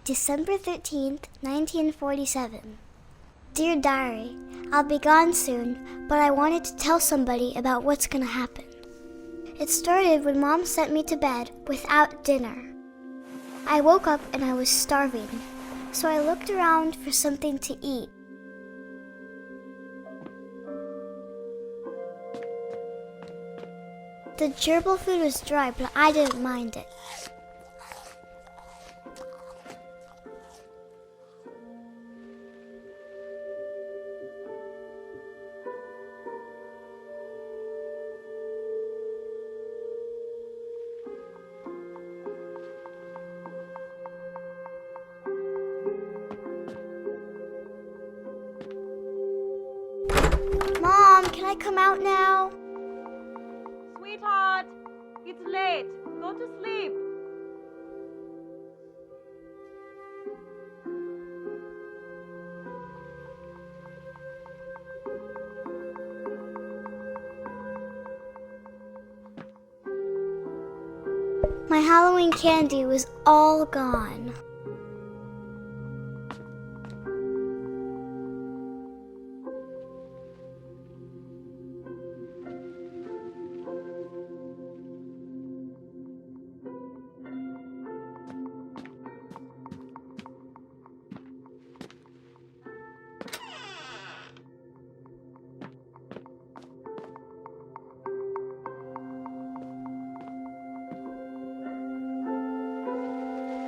December 13th, 1947. Dear Diary, I'll be gone soon, but I wanted to tell somebody about what's gonna happen. It started when Mom sent me to bed without dinner. I woke up and I was starving, so I looked around for something to eat. The gerbil food was dry, but I didn't mind it. Mom, can I come out now? Sweetheart, it's late. Go to sleep. My Halloween candy was all gone.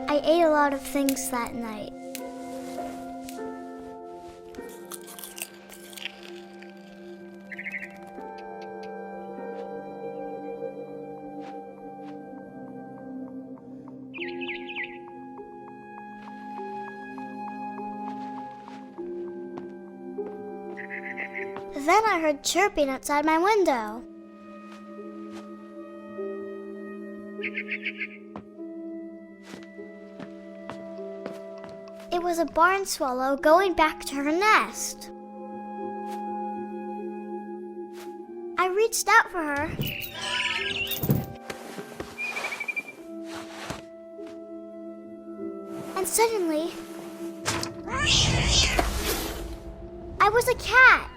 I ate a lot of things that night. Then I heard chirping outside my window. It was a barn swallow going back to her nest. I reached out for her. And suddenly, I was a cat.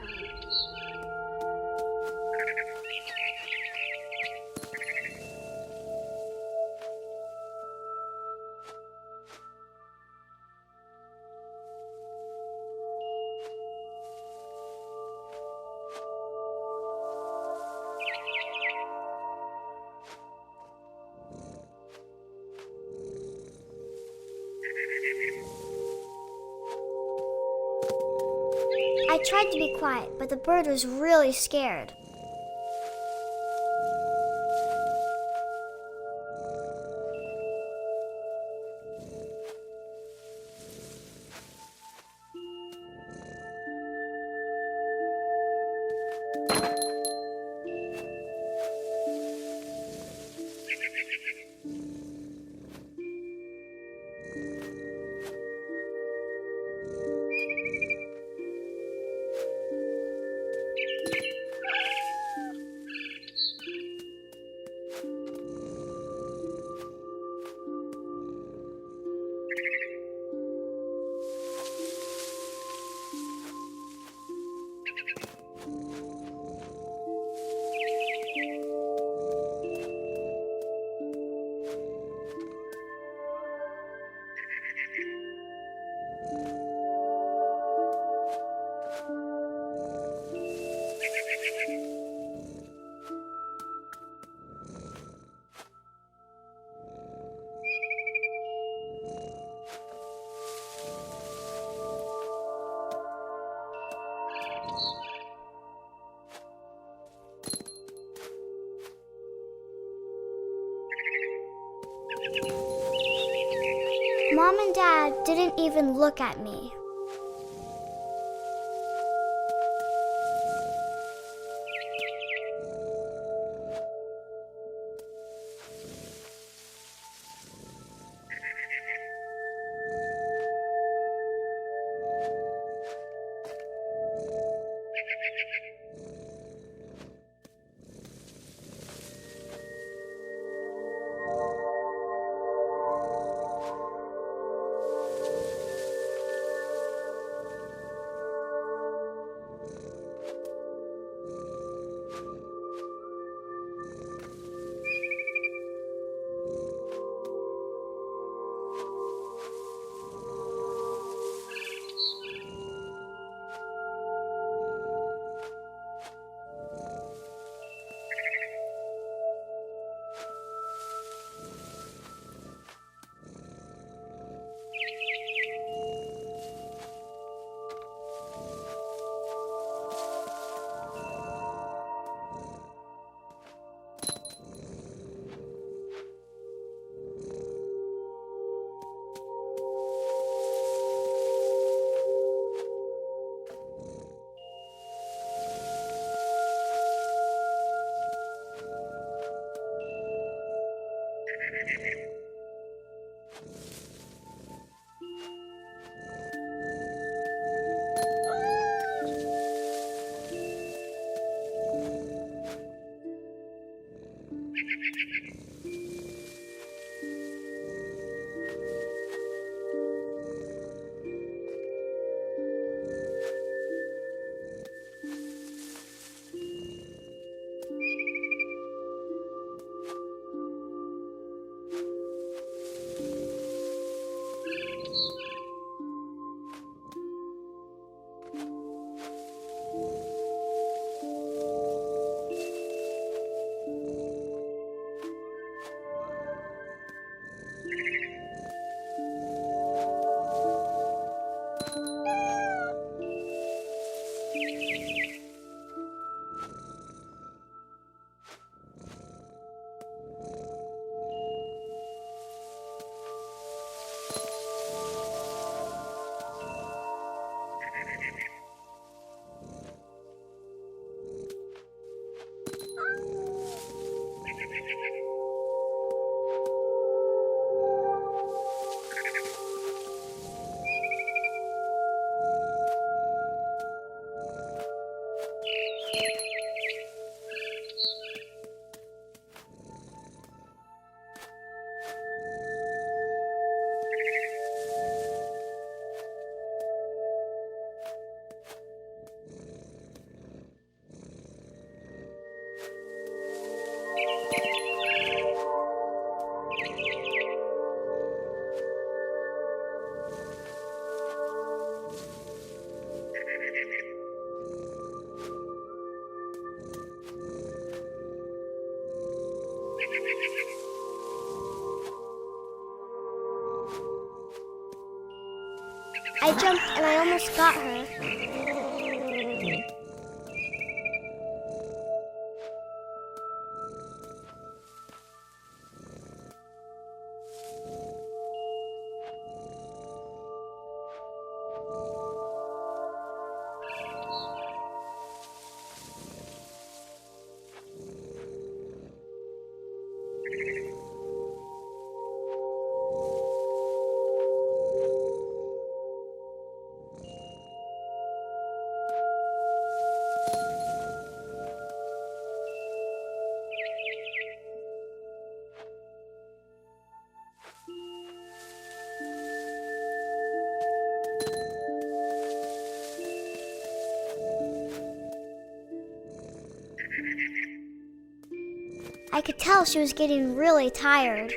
I tried to be quiet, but the bird was really scared. Mom and Dad didn't even look at me. I jumped and I almost got her. I could tell she was getting really tired.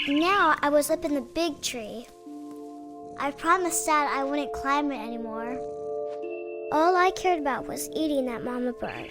Now I was up in the big tree. I promised Dad I wouldn't climb it anymore. All I cared about was eating that mama bird.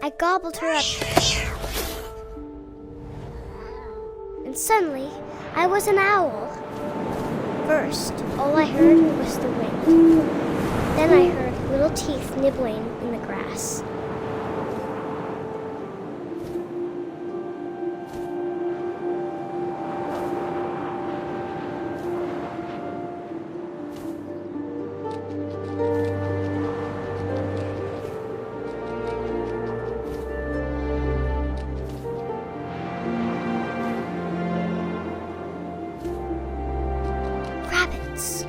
I gobbled her up. And suddenly, I was an owl. First, all I heard was the wind. Then I heard little teeth nibbling in the grass. Rabbits.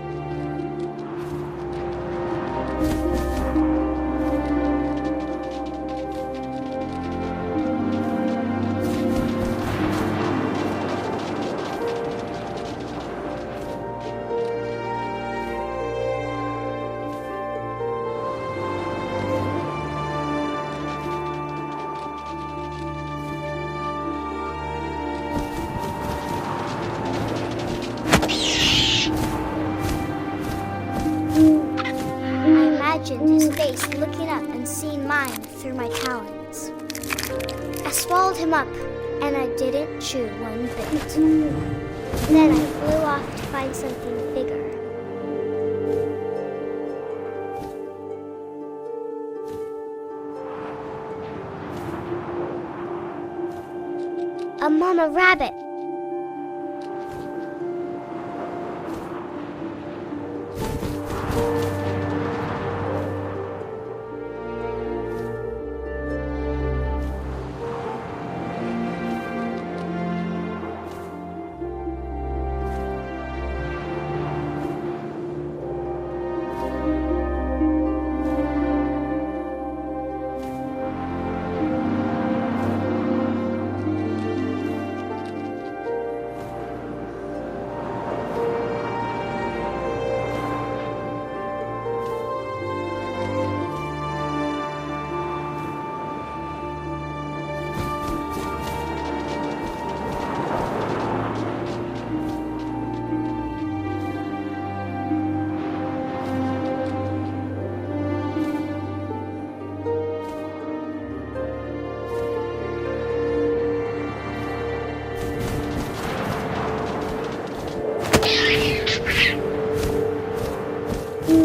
His face looking up and seeing mine through my talons. I swallowed him up, and I didn't chew one bit. Then I flew off to find something bigger. A mama rabbit.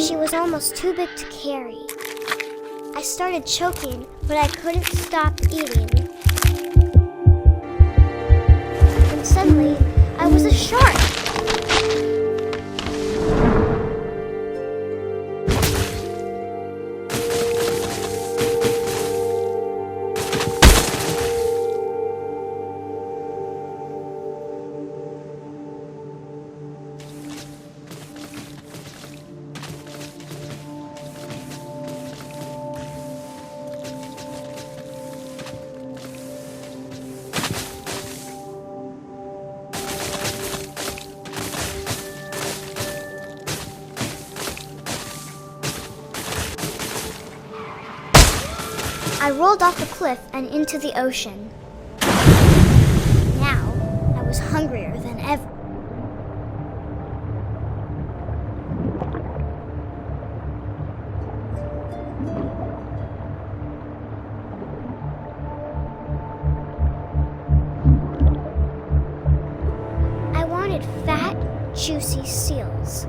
She was almost too big to carry. I started choking, but I couldn't stop eating. And suddenly, I was a shark. I rolled off the cliff and into the ocean. Now, I was hungrier than ever. I wanted fat, juicy seals.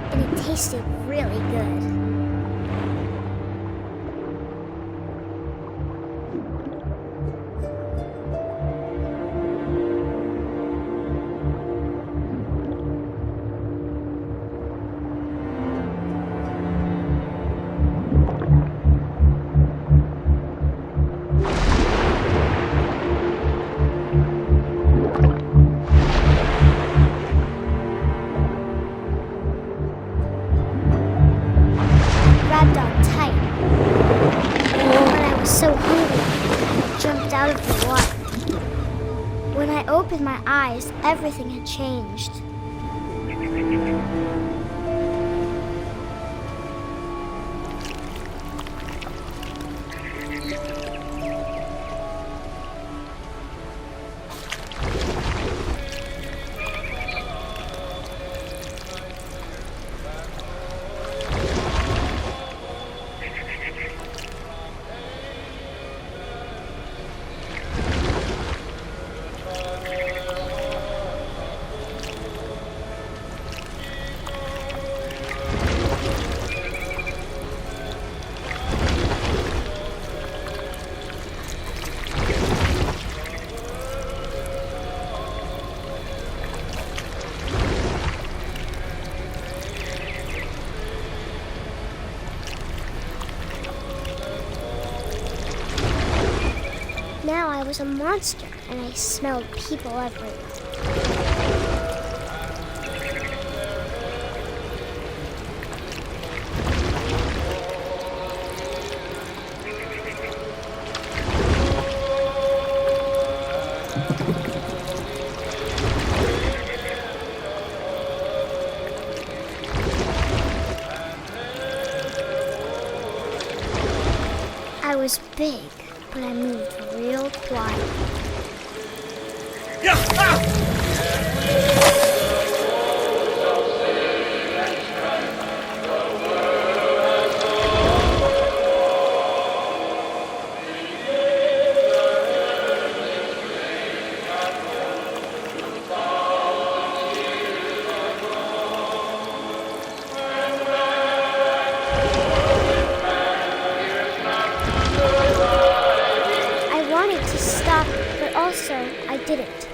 And it tasted really good. So hungry, I jumped out of the water. When I opened my eyes, everything had changed. Now I was a monster, and I smelled people everywhere. I was big, but I moved real quiet. I wanted to stop, but also I didn't.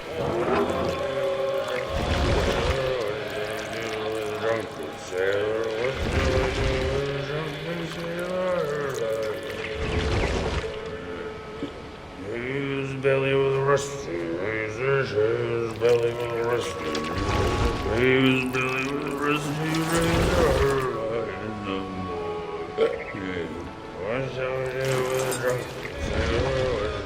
His belly was rusty, his belly was rusty, his belly was rusty, what's up with a drunk sailor?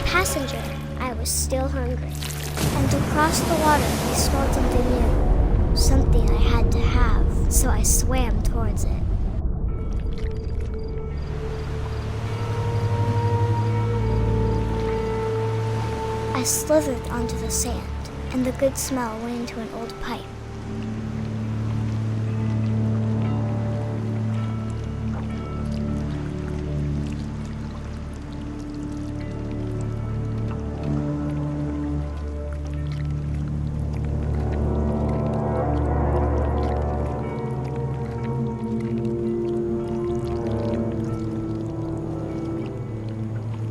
Passenger, I was still hungry. And across the water, I smelled something new. Something I had to have, so I swam towards it. I slithered onto the sand, and the good smell went into an old pipe.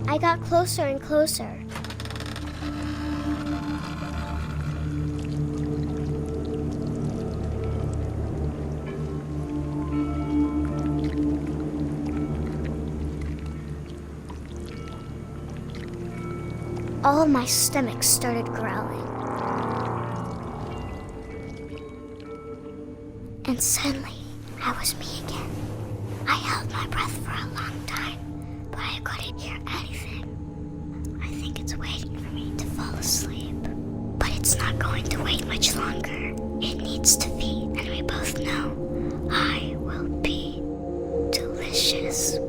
I got closer and closer. All of my stomach started growling. And suddenly, I was me again. I held my breath for a long time, but I couldn't hear anything. I think it's waiting for me to fall asleep. But it's not going to wait much longer. It needs to feed, and we both know I will be delicious.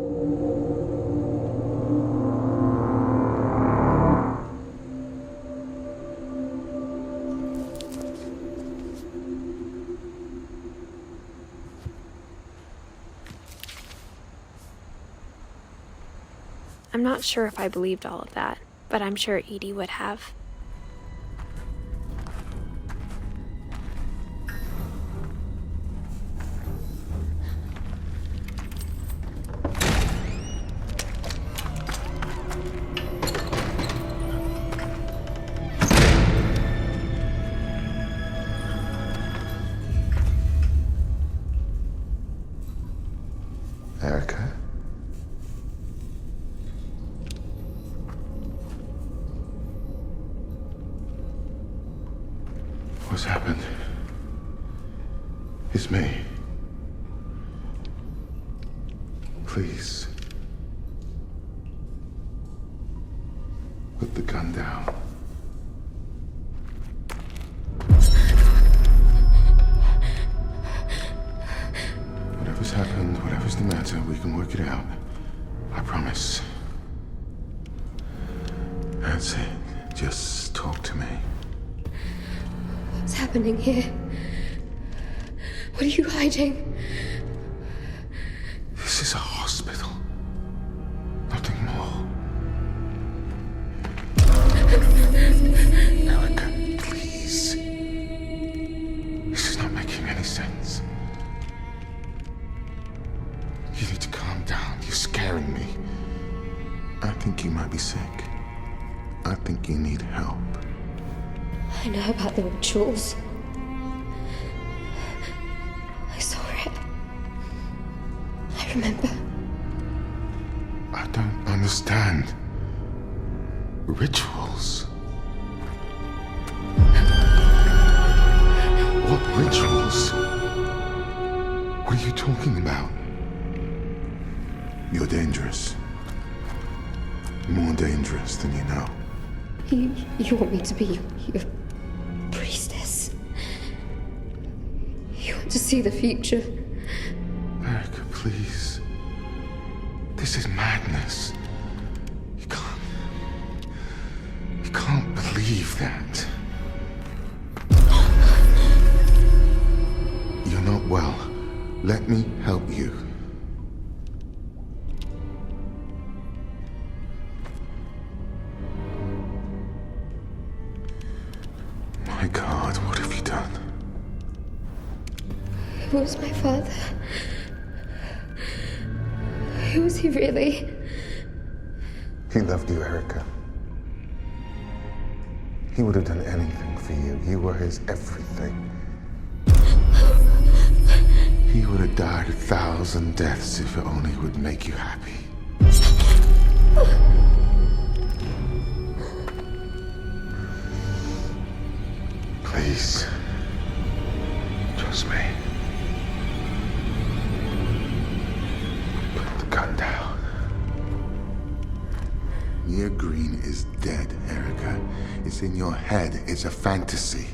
I'm not sure if I believed all of that, but I'm sure Edie would have. Erica? What's happened? It's me. Please. Put the gun down. Whatever's happened, whatever's the matter, we can work it out. I promise. That's it. Just talk to me. What's happening here? What are you hiding? This is a hospital. Nothing more. Erica, please. This is not making any sense. You need to calm down. You're scaring me. I think you might be sick. I think you need help. I know about the rituals. I saw it. I remember. I don't understand. Rituals? dangerous than you know. You want me to be your priestess? You want to see the future? Erica, please. This is madness. You can't believe that. You're not well. Let me help you. My God, what have you done? Who was my father? Who was he really? He loved you, Erica. He would have done anything for you. You were his everything. He would have died 1,000 deaths if it only would make you happy. Please, trust me. Put the gun down. Mia Green is dead, Erica. It's in your head. It's a fantasy.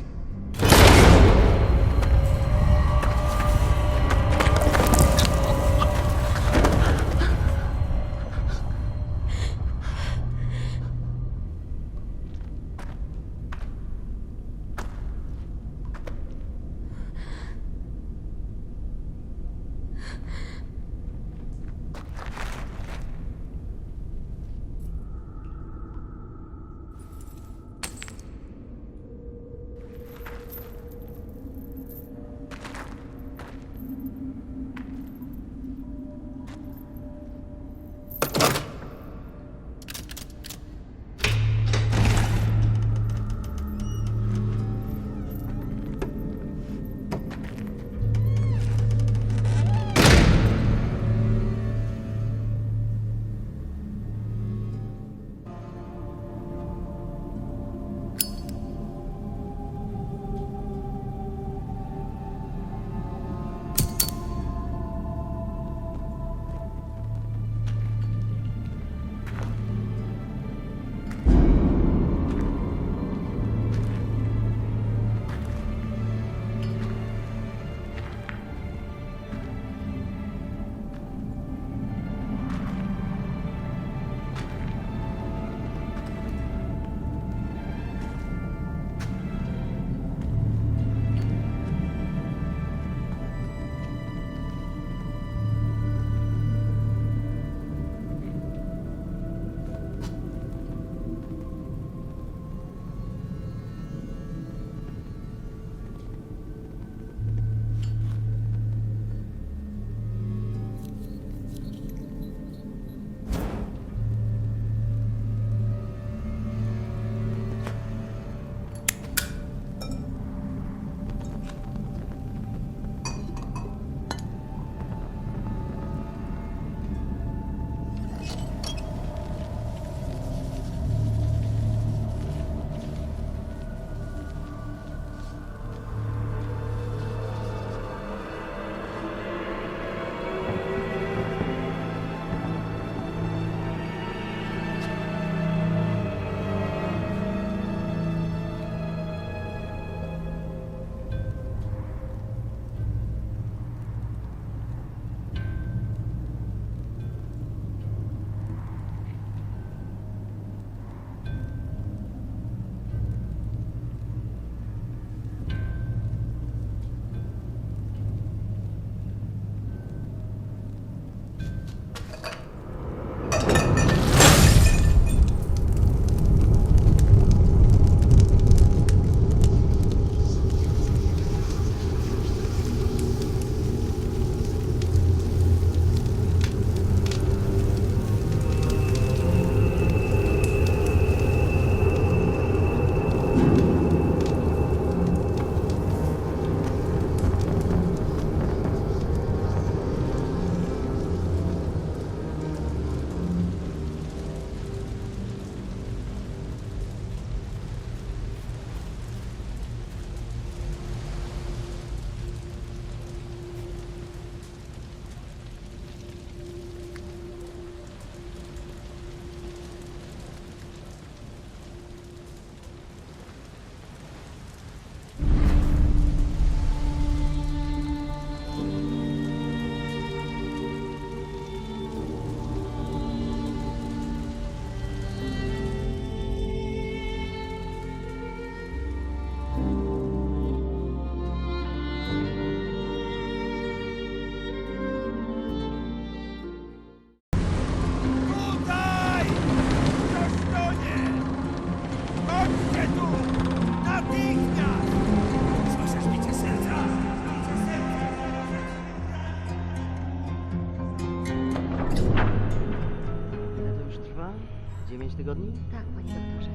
tygodni? Tak, panie doktorze.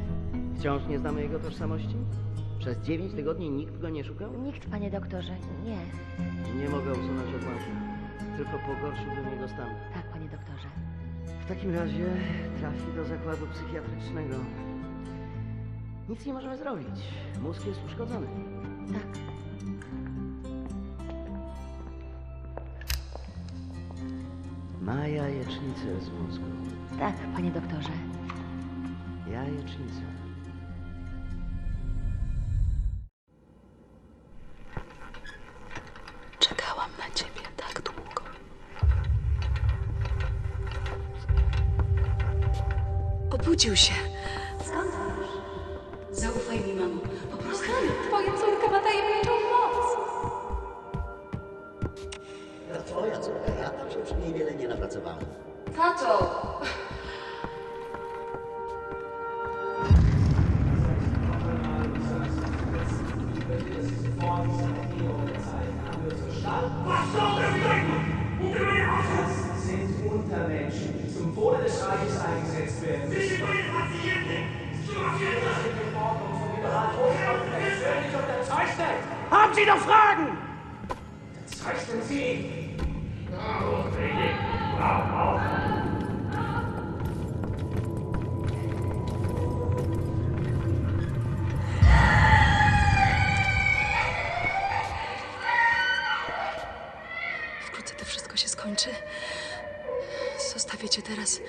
Wciąż nie znamy jego tożsamości? Przez 9 tygodni nikt go nie szukał? Nikt, panie doktorze, nie. Nie mogę usunąć odłamka. Tylko pogorszyłbym jego stan. Tak, panie doktorze. W takim razie trafi do zakładu psychiatrycznego. Nic nie możemy zrobić. Mózg jest uszkodzony. Tak. Ma jajecznicę z mózgu. Tak, panie doktorze. Jajecznicę. Czekałam na ciebie tak długo. Obudził się. Skąd wiesz? Zaufaj mi, mamo. Po prostu twoja córka ma tajemniczą moc. To twoja córka, ja tam się przy niej wiele nie napracowałem. Tato! Sind Untermenschen, die zum Wohle des Reiches eingesetzt werden. Sie sind meine Patienten! Haben Sie noch Fragen? Unterzeichnen Sie! Wkrótce to wszystko się skończy. Zostawię cię teraz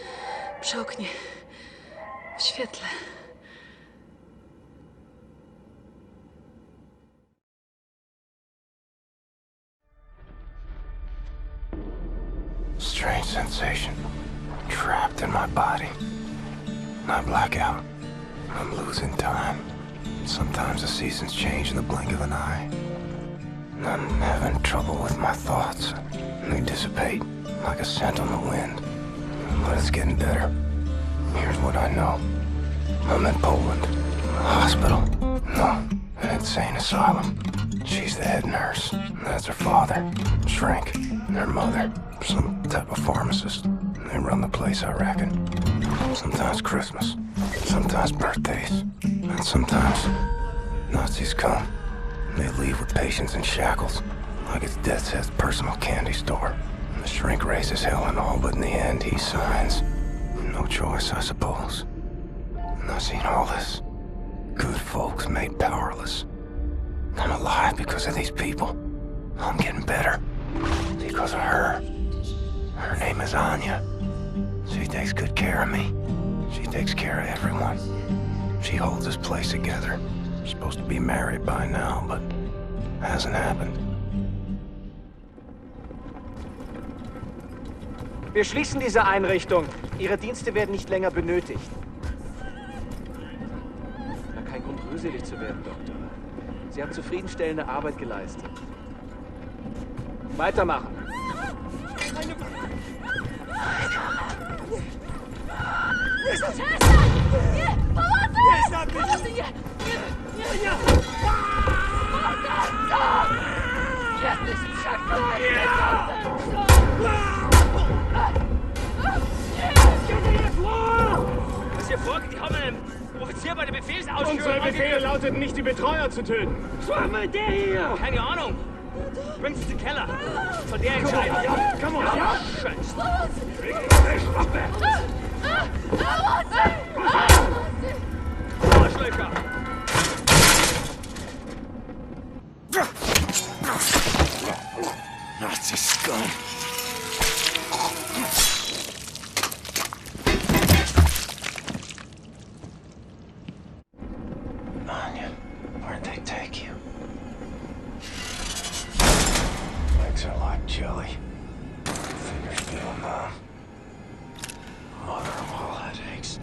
przy oknie, w świetle. Strange sensation. Trapped in my body. I black out. I'm losing time. Sometimes the seasons change in the blink of an eye. I'm having trouble with my thoughts. They dissipate like a scent on the wind. But it's getting better. Here's what I know. I'm in Poland. A hospital. No, an insane asylum. She's the head nurse. That's her father. Shrink. And her mother. Some type of pharmacist. They run the place, I reckon. Sometimes Christmas. Sometimes birthdays. And sometimes Nazis come. They leave with patients in shackles, like it's Death's Head's personal candy store. And the shrink raises hell and all, but in the end he signs. No choice, I suppose. And I've seen all this. Good folks made powerless. I'm alive because of these people. I'm getting better because of her. Her name is Anya. She takes good care of me. She takes care of everyone. She holds this place together. Supposed to be married by now, but hasn't happened. Wir schließen diese Einrichtung. Ihre Dienste werden nicht länger benötigt. Na, kein Grund, rührselig zu werden, Doktor. Sie haben zufriedenstellende Arbeit geleistet. Weitermachen. Was hier vorgeht, die haben einen Offizier bei der Befehlsausführung. Unsere Befehle lauteten nicht, die Betreuer zu töten. Was war mit der hier? Keine Ahnung. Bringt sie in den Keller. Von der entscheiden. Ja, komm on, ja. Scheiße. Arschlöcher. Nazi scum. Anya, where'd they take you? Legs are like jelly. Fingers feel numb. Mother of all headaches.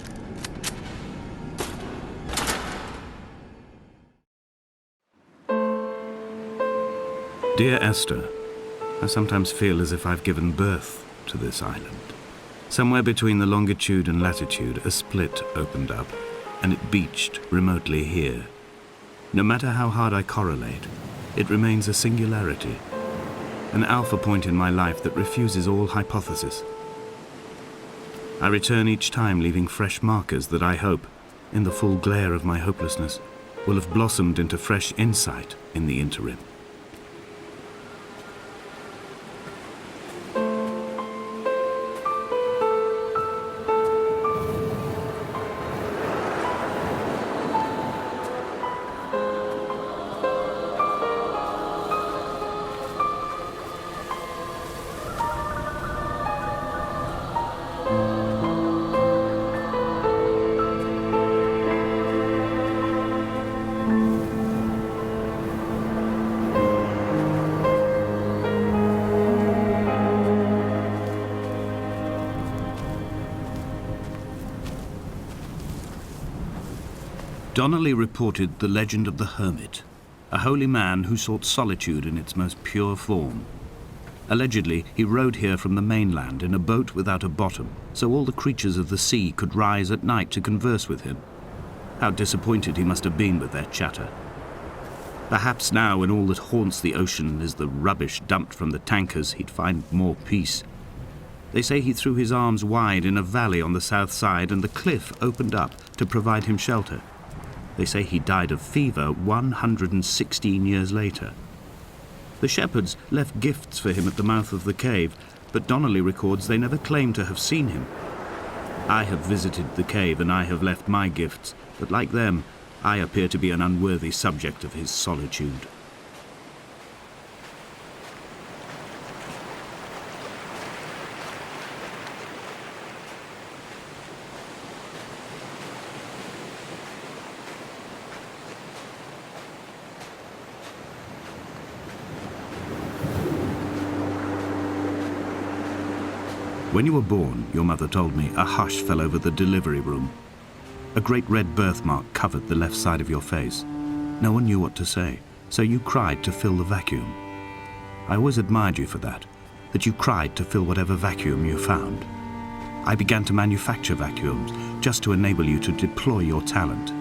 Dear Esther, I sometimes feel as if I've given birth to this island. Somewhere between the longitude and latitude, a split opened up, and it beached remotely here. No matter how hard I correlate, it remains a singularity, an alpha point in my life that refuses all hypothesis. I return each time leaving fresh markers that I hope, in the full glare of my hopelessness, will have blossomed into fresh insight in the interim. Donnelly reported the legend of the hermit, a holy man who sought solitude in its most pure form. Allegedly, he rode here from the mainland in a boat without a bottom, so all the creatures of the sea could rise at night to converse with him. How disappointed he must have been with their chatter. Perhaps now, when all that haunts the ocean is the rubbish dumped from the tankers, he'd find more peace. They say he threw his arms wide in a valley on the south side, and the cliff opened up to provide him shelter. They say he died of fever 116 years later. The shepherds left gifts for him at the mouth of the cave, but Donnelly records they never claimed to have seen him. I have visited the cave and I have left my gifts, but like them, I appear to be an unworthy subject of his solitude. When you were born, your mother told me, a hush fell over the delivery room. A great red birthmark covered the left side of your face. No one knew what to say, so you cried to fill the vacuum. I always admired you for that you cried to fill whatever vacuum you found. I began to manufacture vacuums just to enable you to deploy your talent.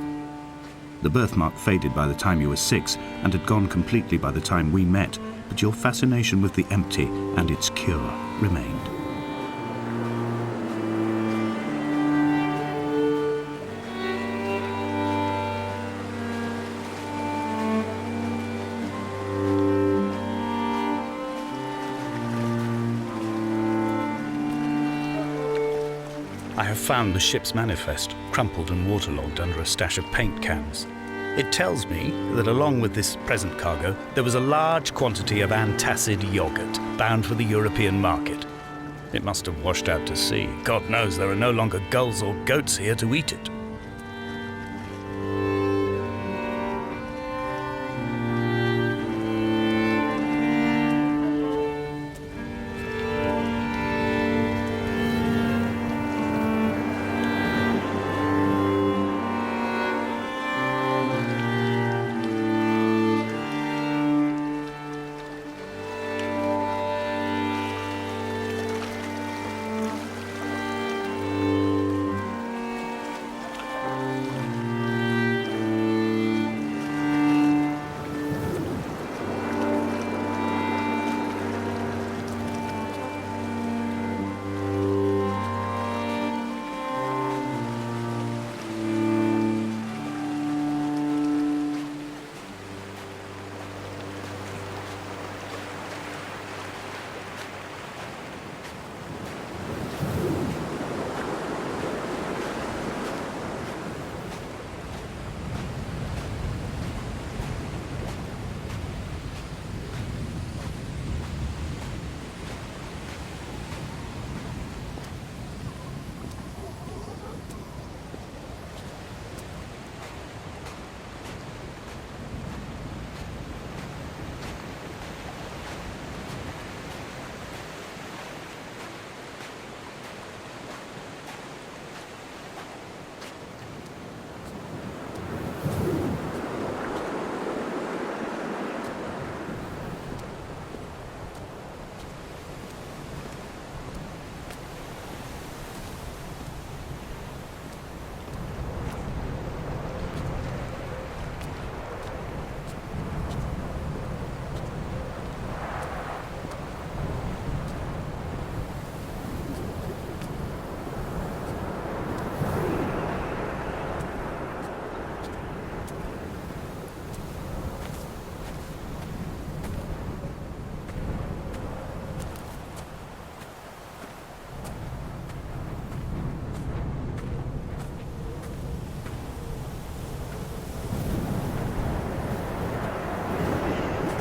The birthmark faded by the time you were 6 and had gone completely by the time we met, but your fascination with the empty and its cure remained. I have found the ship's manifest, crumpled and waterlogged under a stash of paint cans. It tells me that along with this present cargo, there was a large quantity of antacid yogurt bound for the European market. It must have washed out to sea. God knows there are no longer gulls or goats here to eat it.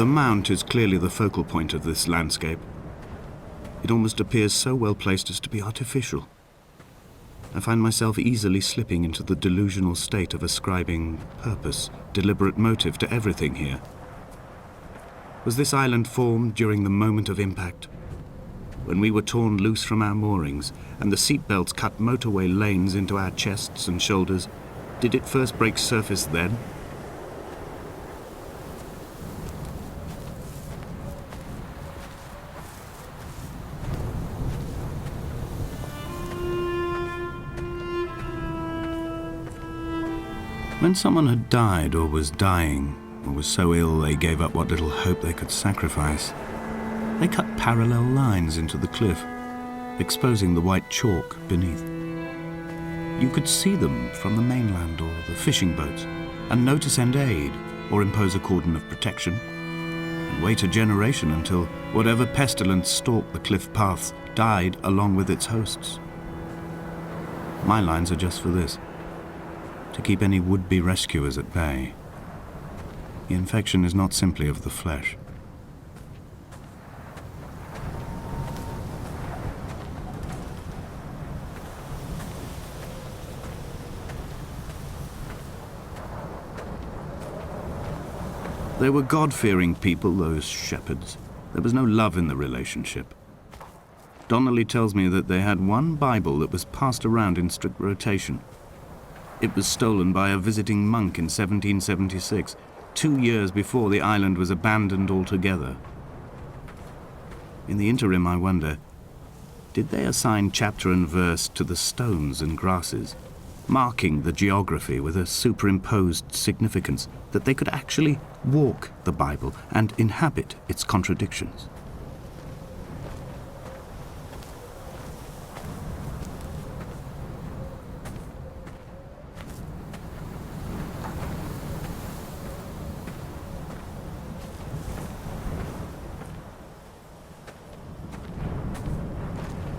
The mount is clearly the focal point of this landscape. It almost appears so well placed as to be artificial. I find myself easily slipping into the delusional state of ascribing purpose, deliberate motive to everything here. Was this island formed during the moment of impact? When we were torn loose from our moorings and the seatbelts cut motorway lanes into our chests and shoulders, did it first break surface then? When someone had died or was dying, or was so ill they gave up what little hope they could sacrifice, they cut parallel lines into the cliff, exposing the white chalk beneath. You could see them from the mainland or the fishing boats, and know to send aid or impose a cordon of protection, and wait a generation until whatever pestilence stalked the cliff paths died along with its hosts. My lines are just for this: to keep any would-be rescuers at bay. The infection is not simply of the flesh. They were God-fearing people, those shepherds. There was no love in the relationship. Donnelly tells me that they had one Bible that was passed around in strict rotation. It was stolen by a visiting monk in 1776, 2 years before the island was abandoned altogether. In the interim, I wonder, did they assign chapter and verse to the stones and grasses, marking the geography with a superimposed significance that they could actually walk the Bible and inhabit its contradictions?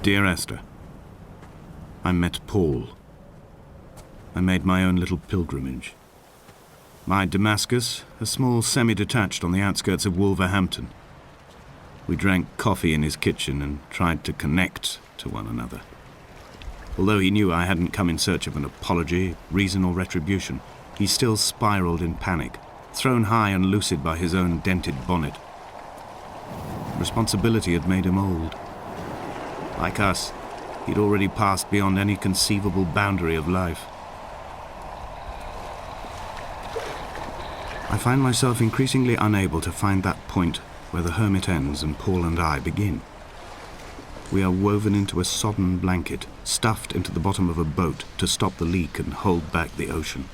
Dear Esther, I met Paul. I made my own little pilgrimage. My Damascus, a small semi-detached on the outskirts of Wolverhampton. We drank coffee in his kitchen and tried to connect to one another. Although he knew I hadn't come in search of an apology, reason or retribution, he still spiraled in panic, thrown high and lucid by his own dented bonnet. Responsibility had made him old. Like us, he'd already passed beyond any conceivable boundary of life. I find myself increasingly unable to find that point where the hermit ends and Paul and I begin. We are woven into a sodden blanket, stuffed into the bottom of a boat to stop the leak and hold back the ocean.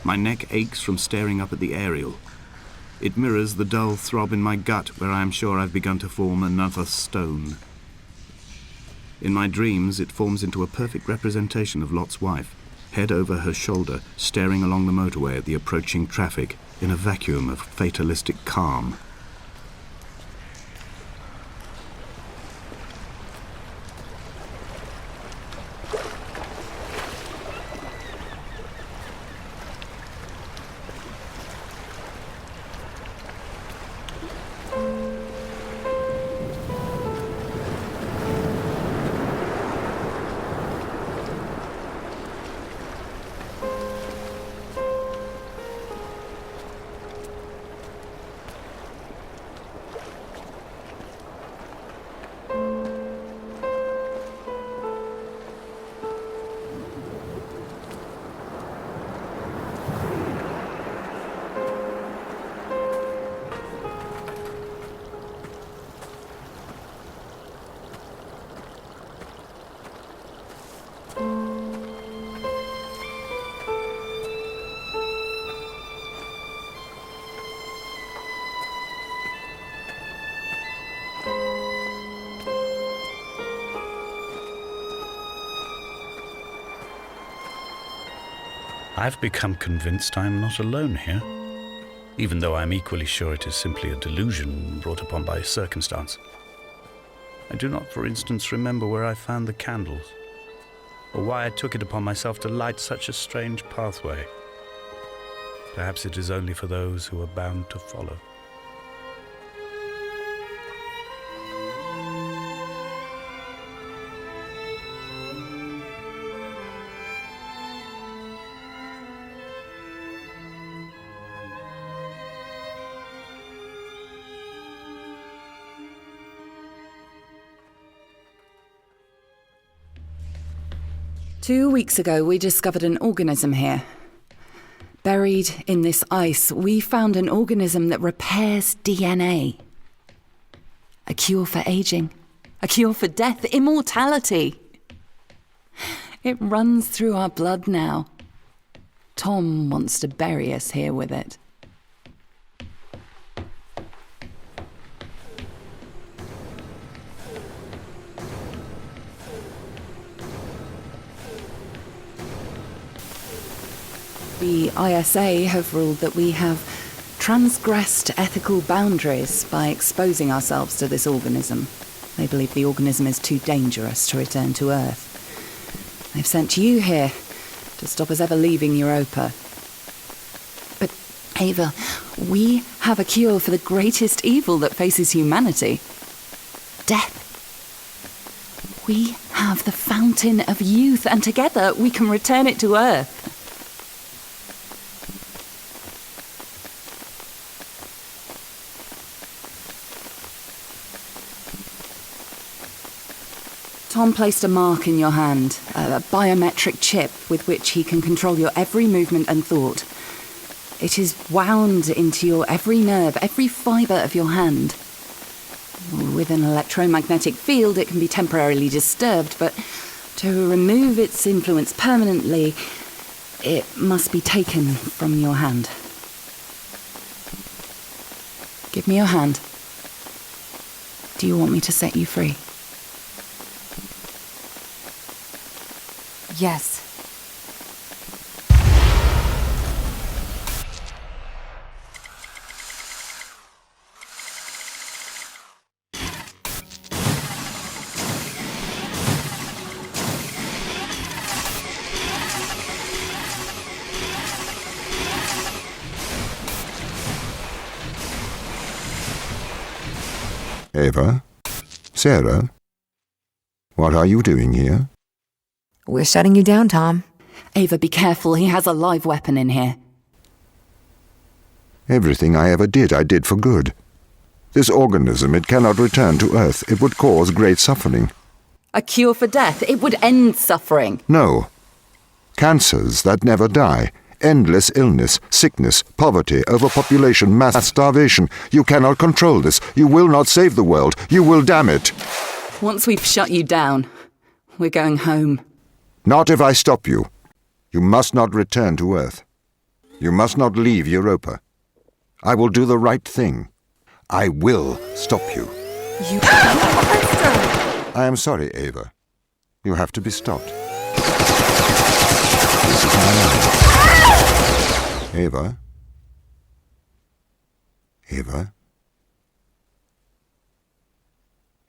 My neck aches from staring up at the aerial. It mirrors the dull throb in my gut where I am sure I've begun to form another stone. In my dreams, it forms into a perfect representation of Lot's wife, head over her shoulder, staring along the motorway at the approaching traffic in a vacuum of fatalistic calm. I've become convinced I am not alone here, even though I'm equally sure it is simply a delusion brought upon by circumstance. I do not, for instance, remember where I found the candles, or why I took it upon myself to light such a strange pathway. Perhaps it is only for those who are bound to follow. 2 weeks ago, we discovered an organism here. Buried in this ice, we found an organism that repairs DNA. A cure for aging. A cure for death. Immortality. It runs through our blood now. Tom wants to bury us here with it. The ISA have ruled that we have transgressed ethical boundaries by exposing ourselves to this organism. They believe the organism is too dangerous to return to Earth. They've sent you here to stop us ever leaving Europa. But, Ava, we have a cure for the greatest evil that faces humanity. Death. We have the fountain of youth, and together we can return it to Earth. Tom placed a mark in your hand, a biometric chip with which he can control your every movement and thought. It is wound into your every nerve, every fibre of your hand. With an electromagnetic field, it can be temporarily disturbed, but to remove its influence permanently, it must be taken from your hand. Give me your hand. Do you want me to set you free? Yes. Ava? Sarah? What are you doing here? We're shutting you down, Tom. Ava, be careful. He has a live weapon in here. Everything I ever did, I did for good. This organism, it cannot return to Earth. It would cause great suffering. A cure for death. It would end suffering. No. Cancers that never die. Endless illness, sickness, poverty, overpopulation, mass starvation. You cannot control this. You will not save the world. You will damn it. Once we've shut you down, we're going home. Not if I stop you. You must not return to Earth. You must not leave Europa. I will do the right thing. I will stop you. You monster! I am sorry, Ava. You have to be stopped. Ava? Ava?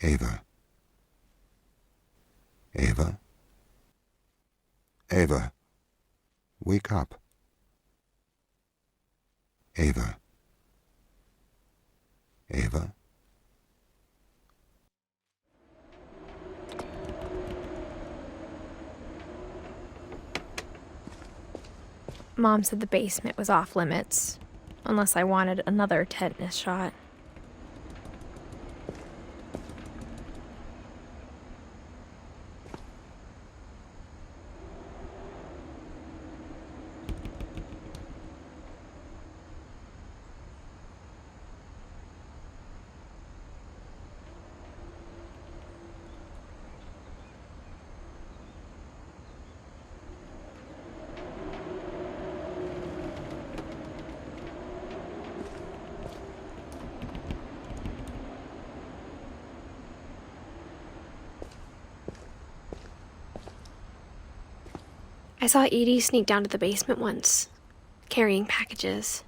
Ava? Ava? Ava? Wake up. Ava? Ava? Mom said the basement was off limits, unless I wanted another tetanus shot. I saw Edie sneak down to the basement once, carrying packages.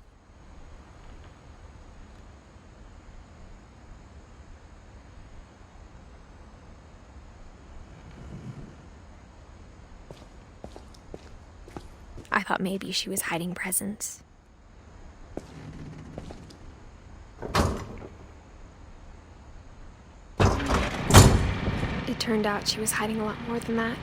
I thought maybe she was hiding presents. It turned out she was hiding a lot more than that.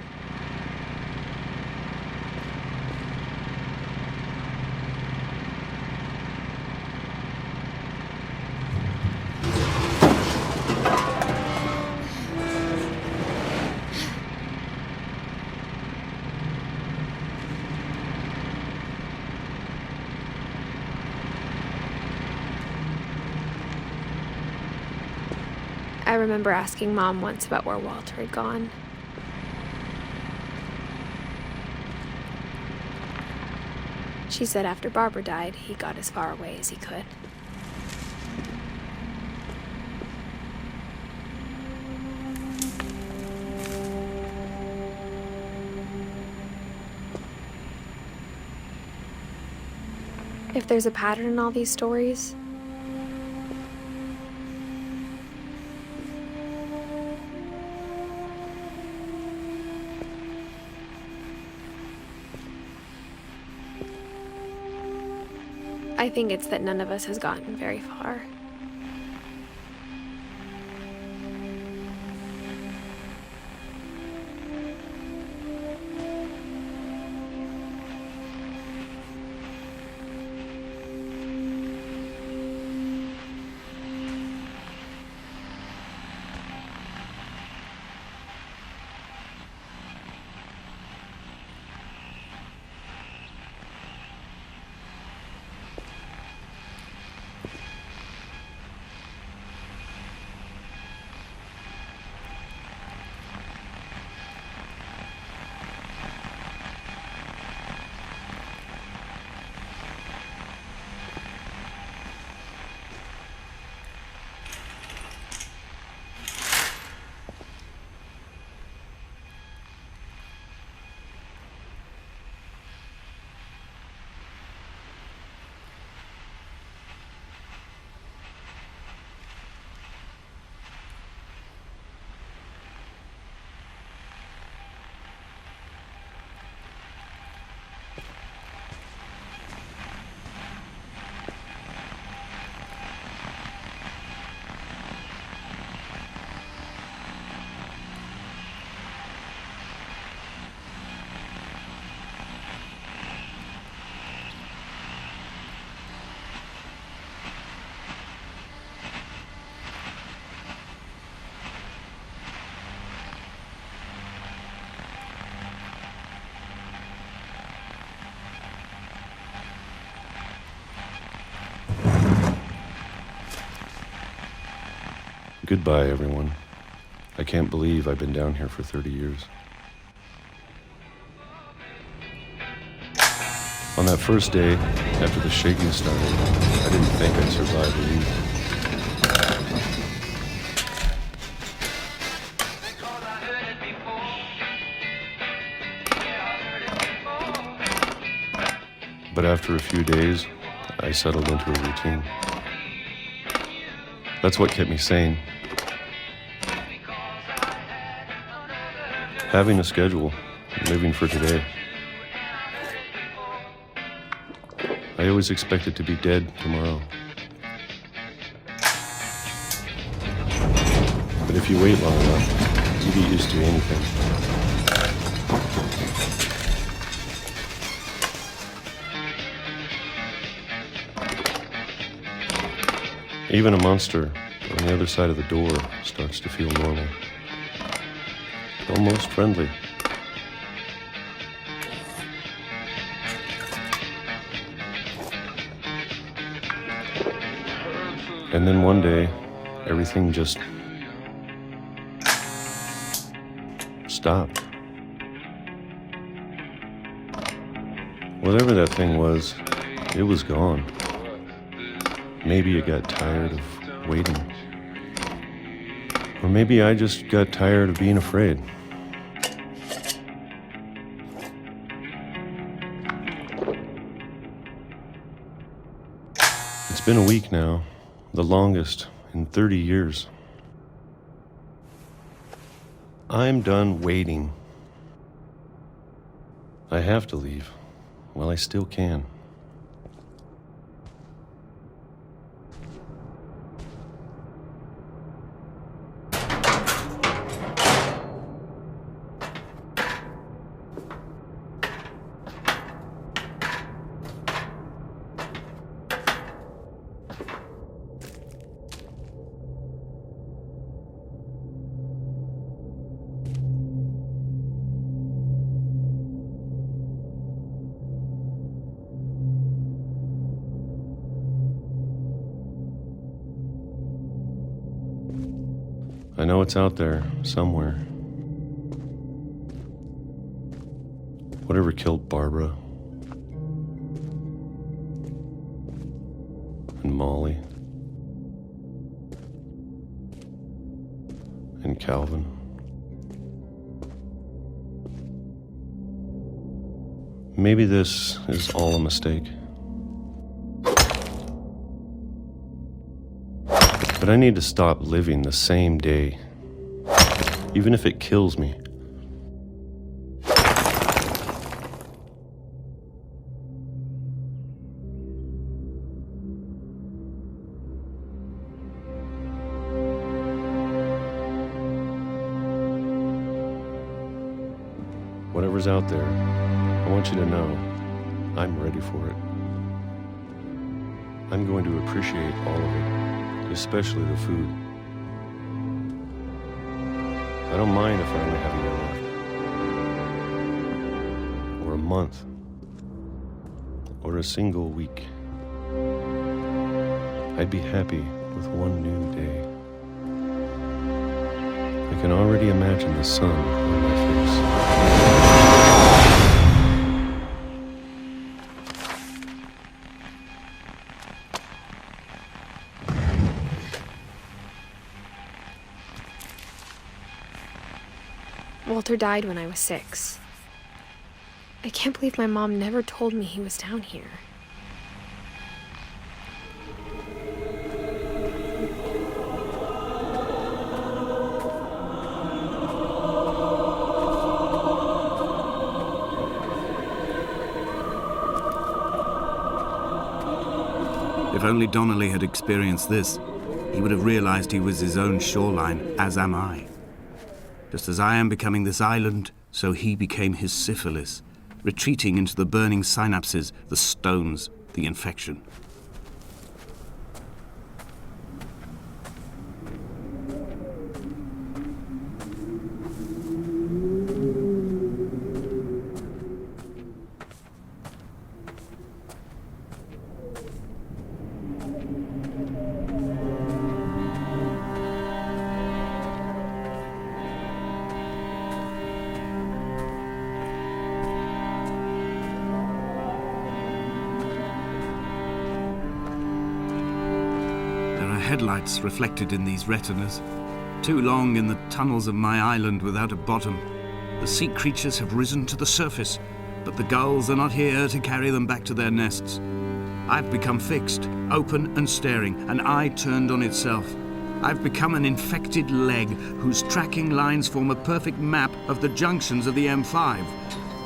I remember asking Mom once about where Walter had gone. She said after Barbara died, he got as far away as he could. If there's a pattern in all these stories, I think it's that none of us has gotten very far. Goodbye, everyone. I can't believe I've been down here for 30 years. On that first day, after the shaking started, I didn't think I'd survive a week. But after a few days, I settled into a routine. That's what kept me sane. Having a schedule, living for today. I always expected to be dead tomorrow. But if you wait long enough, you get used to anything. Even a monster on the other side of the door starts to feel normal. Almost friendly. And then one day, everything just stopped. Whatever that thing was, it was gone. Maybe it got tired of waiting. Or maybe I just got tired of being afraid. It's been a week now, the longest in 30 years. I'm done waiting. I have to leave while I still can. I know it's out there, somewhere. Whatever killed Barbara and Molly and Calvin. Maybe this is all a mistake. But I need to stop living the same day, even if it kills me. Whatever's out there, I want you to know I'm ready for it. I'm going to appreciate all of it, especially the food. I don't mind if I only have a year left, or a month, or a single week. I'd be happy with one new day. I can already imagine the sun on my face. Walter died when I was 6. I can't believe my mom never told me he was down here. If only Donnelly had experienced this, he would have realized he was his own shoreline, as am I. Just as I am becoming this island, so he became his syphilis, retreating into the burning synapses, the stones, the infection. Headlights reflected in these retinas. Too long in the tunnels of my island without a bottom. The sea creatures have risen to the surface, but the gulls are not here to carry them back to their nests. I've become fixed, open and staring, an eye turned on itself. I've become an infected leg whose tracking lines form a perfect map of the junctions of the M5.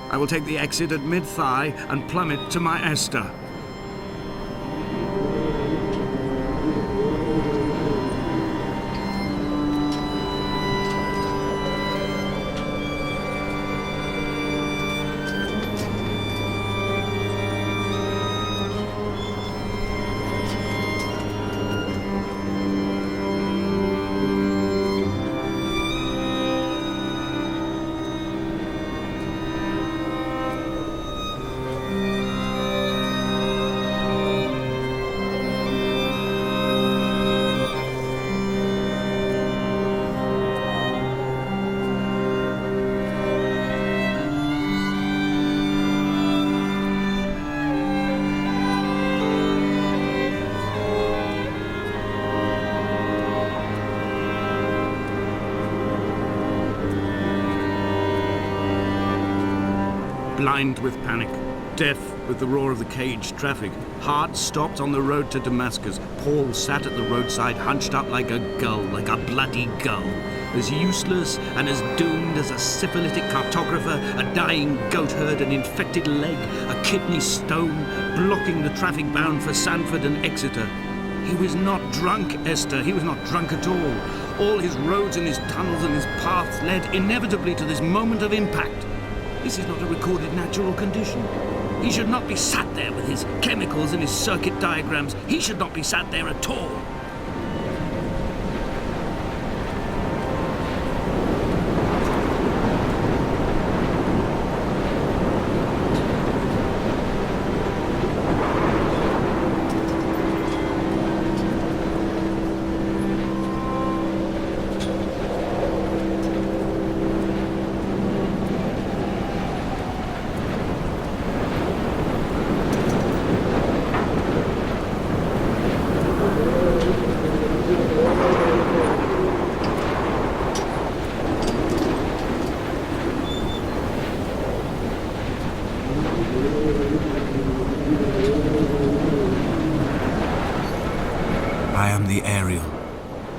I will take the exit at mid-thigh and plummet to my Esther. Blind with panic, deaf with the roar of the caged traffic, heart stopped on the road to Damascus, Paul sat at the roadside hunched up like a gull, like a bloody gull, as useless and as doomed as a syphilitic cartographer, a dying goat herd, an infected leg, a kidney stone, blocking the traffic bound for Sanford and Exeter. He was not drunk, Esther, he was not drunk at all. All his roads and his tunnels and his paths led inevitably to this moment of impact. This is not a recorded natural condition. He should not be sat there with his chemicals and his circuit diagrams. He should not be sat there at all.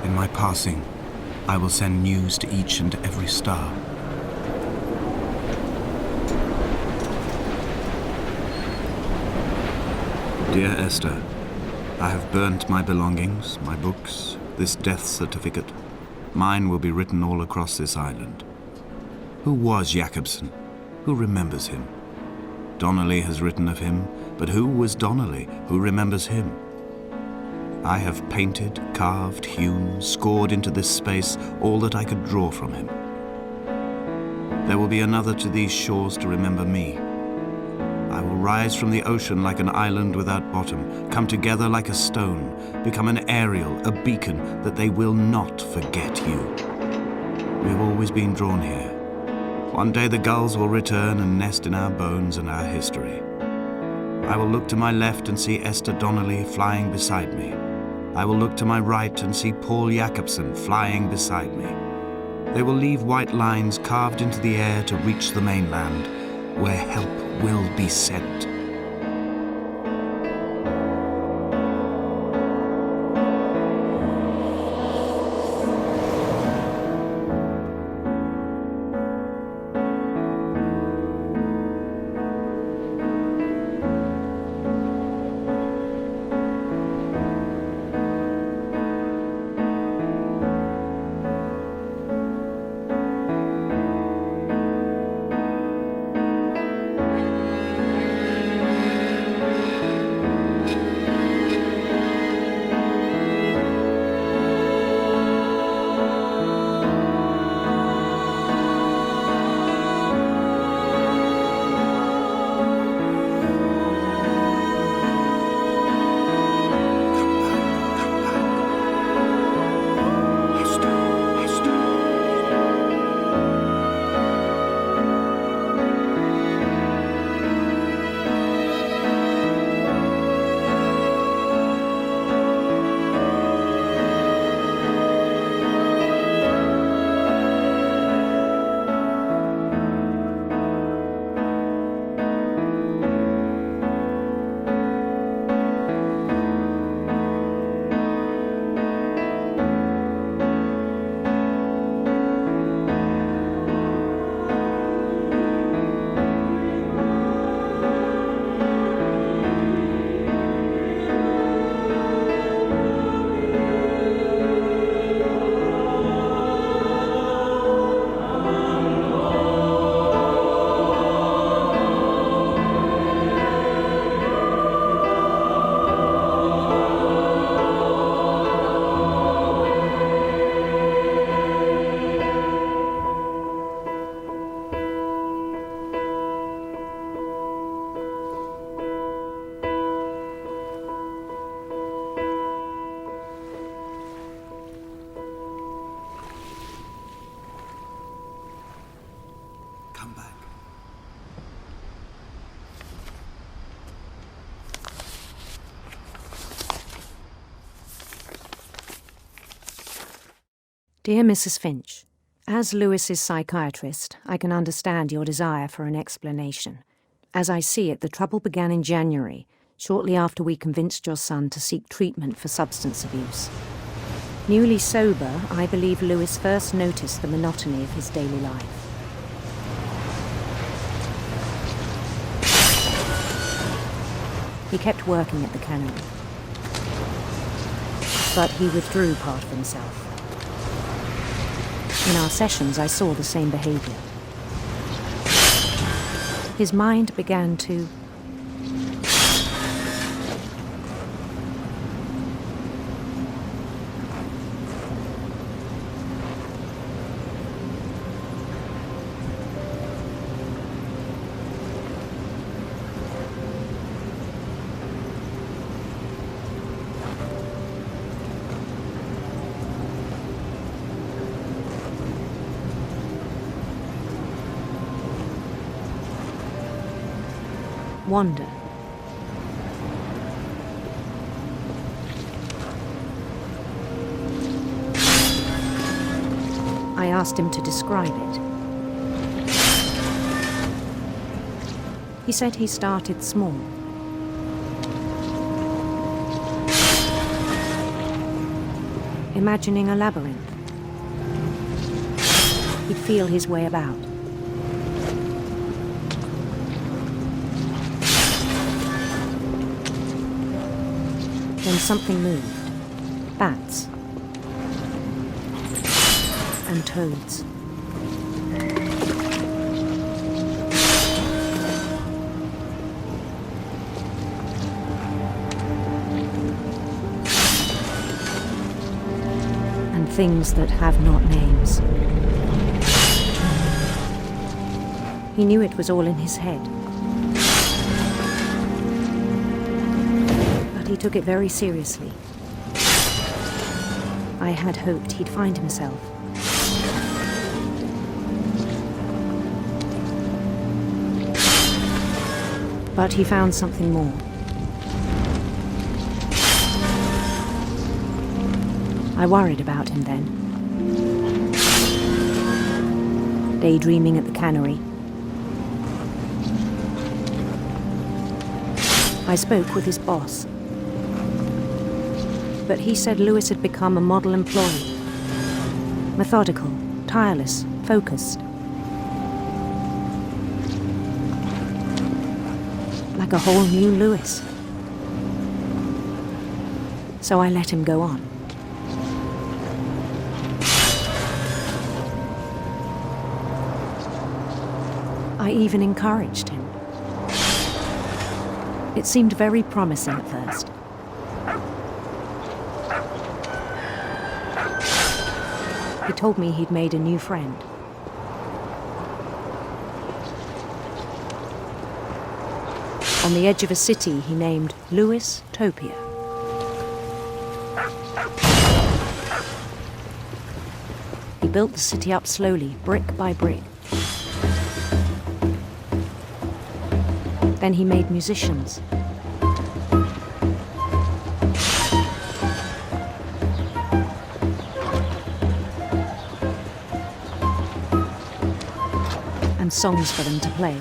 In my passing, I will send news to each and every star. Dear Esther, I have burnt my belongings, my books, this death certificate. Mine will be written all across this island. Who was Jakobsen? Who remembers him? Donnelly has written of him, but who was Donnelly? Who remembers him? I have painted, carved, hewn, scored into this space all that I could draw from him. There will be another to these shores to remember me. I will rise from the ocean like an island without bottom, come together like a stone, become an aerial, a beacon that they will not forget you. We have always been drawn here. One day the gulls will return and nest in our bones and our history. I will look to my left and see Esther Donnelly flying beside me. I will look to my right and see Paul Jakobsen flying beside me. They will leave white lines carved into the air to reach the mainland, where help will be sent. Come back. Dear Mrs. Finch, as Lewis's psychiatrist, I can understand your desire for an explanation. As I see it, the trouble began in January, shortly after we convinced your son to seek treatment for substance abuse. Newly sober, I believe Lewis first noticed the monotony of his daily life. He kept working at the cannery, but he withdrew part of himself. In our sessions, I saw the same behavior. His mind began to wander. I asked him to describe it. He said he started small. imagining a labyrinth. He'd feel his way about. Then something moved. Bats. And toads. And things that have not names. He knew it was all in his head. But he took it very seriously. I had hoped he'd find himself. But he found something more. I worried about him then. Daydreaming at the cannery. I spoke with his boss. But he said Lewis had become a model employee. Methodical, tireless, focused. Like a whole new Lewis. So I let him go on. I even encouraged him. It seemed very promising at first. He told me he'd made a new friend. On the edge of a city he named Lewis Topia. He built the city up slowly, brick by brick. Then he made musicians. And songs for them to play.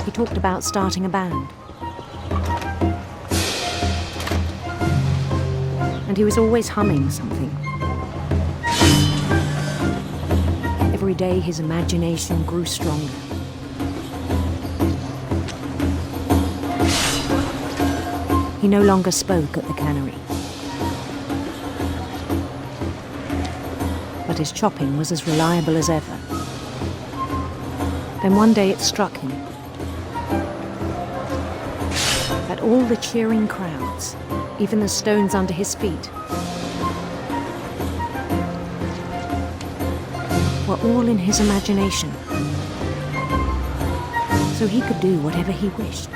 He talked about starting a band. And he was always humming something. Every day his imagination grew stronger. He no longer spoke at the cannery. But his chopping was as reliable as ever. Then one day it struck him that all the cheering crowds, even the stones under his feet, were all in his imagination. So he could do whatever he wished.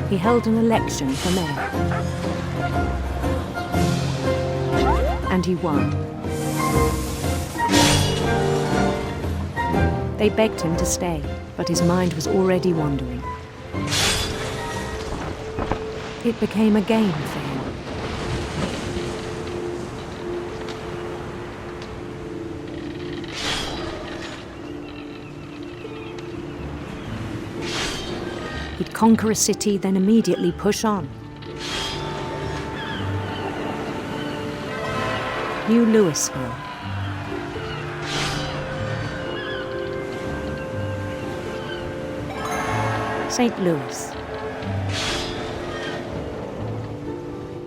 He held an election for mayor. And he won. They begged him to stay, but his mind was already wandering. It became a game for him. He'd conquer a city, then immediately push on. New Louisville. St. Louis.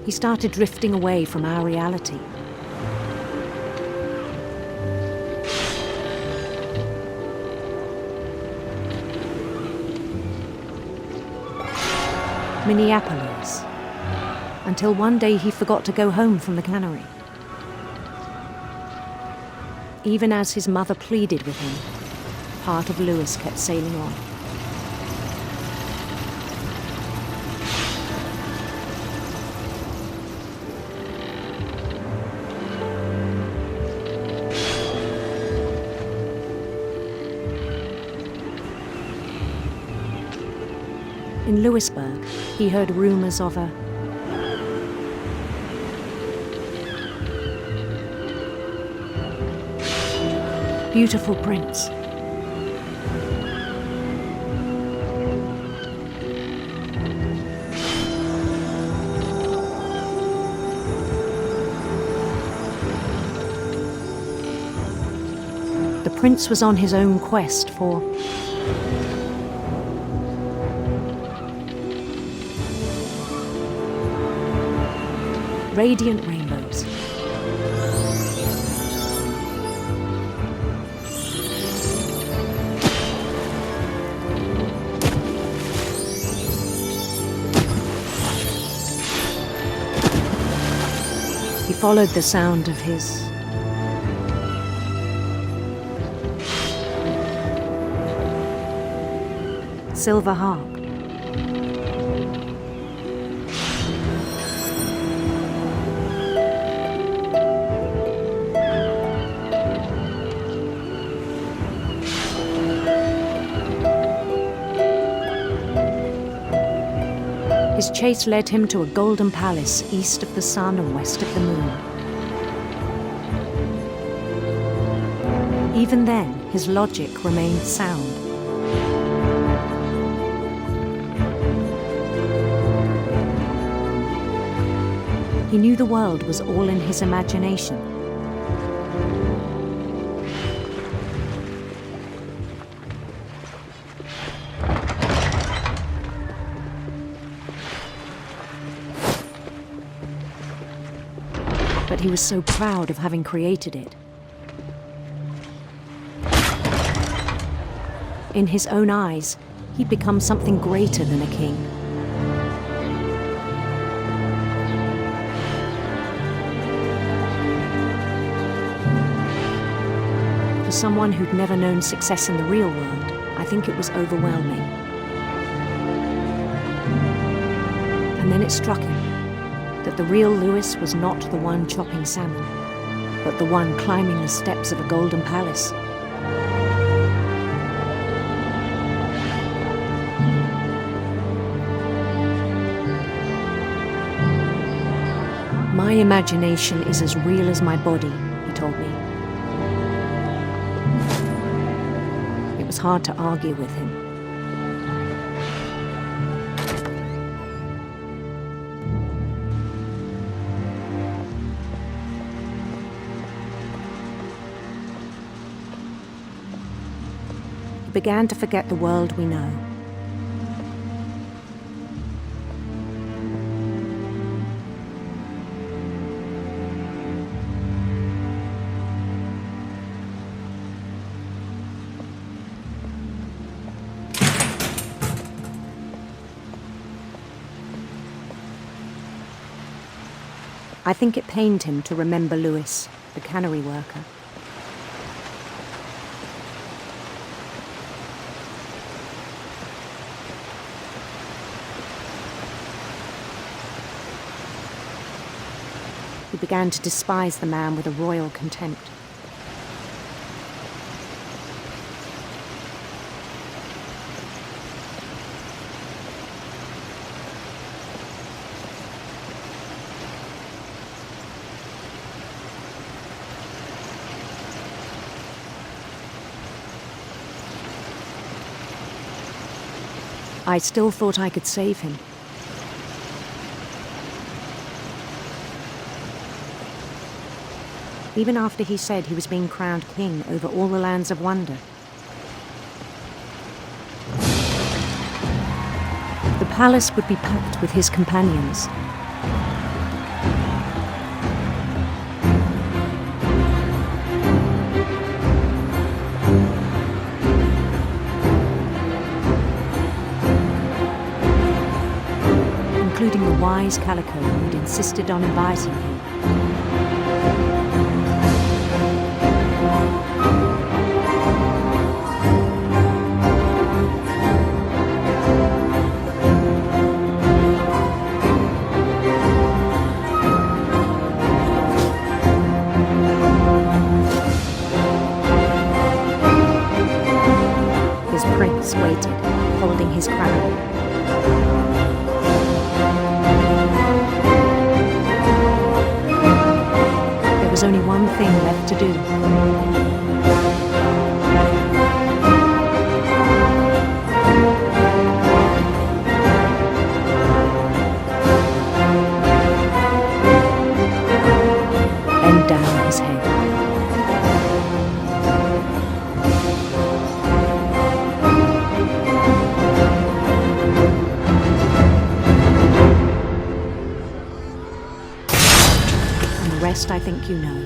He started drifting away from our reality. Minneapolis, until one day he forgot to go home from the cannery. Even as his mother pleaded with him, part of Lewis kept sailing on. In Lewisburg, he heard rumors of a Beautiful prince. The prince was on his own quest for radiant rainbows. He followed the sound of his silver harp. His chase led him to a golden palace east of the sun and west of the moon. Even then, his logic remained sound. He knew the world was all in his imagination. But he was so proud of having created it. In his own eyes, he'd become something greater than a king. For someone who'd never known success in the real world, I think it was overwhelming. And then it struck him that the real Lewis was not the one chopping salmon, but the one climbing the steps of a golden palace. My imagination is as real as my body, he told me. It was hard to argue with him. He began to forget the world we know. I think it pained him to remember Lewis, the cannery worker. He began to despise the man with a royal contempt. I still thought I could save him. Even after he said he was being crowned king over all the lands of wonder. The palace would be packed with his companions. Including the wise Calico who'd insisted on inviting him. His prince waited, holding his crown. There was only one thing left to do. rest I think you know.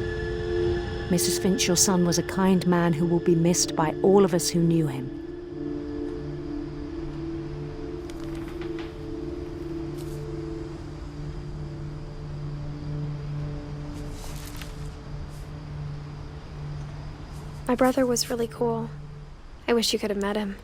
Mrs. Finch, your son was a kind man who will be missed by all of us who knew him. My brother was really cool. I wish you could have met him.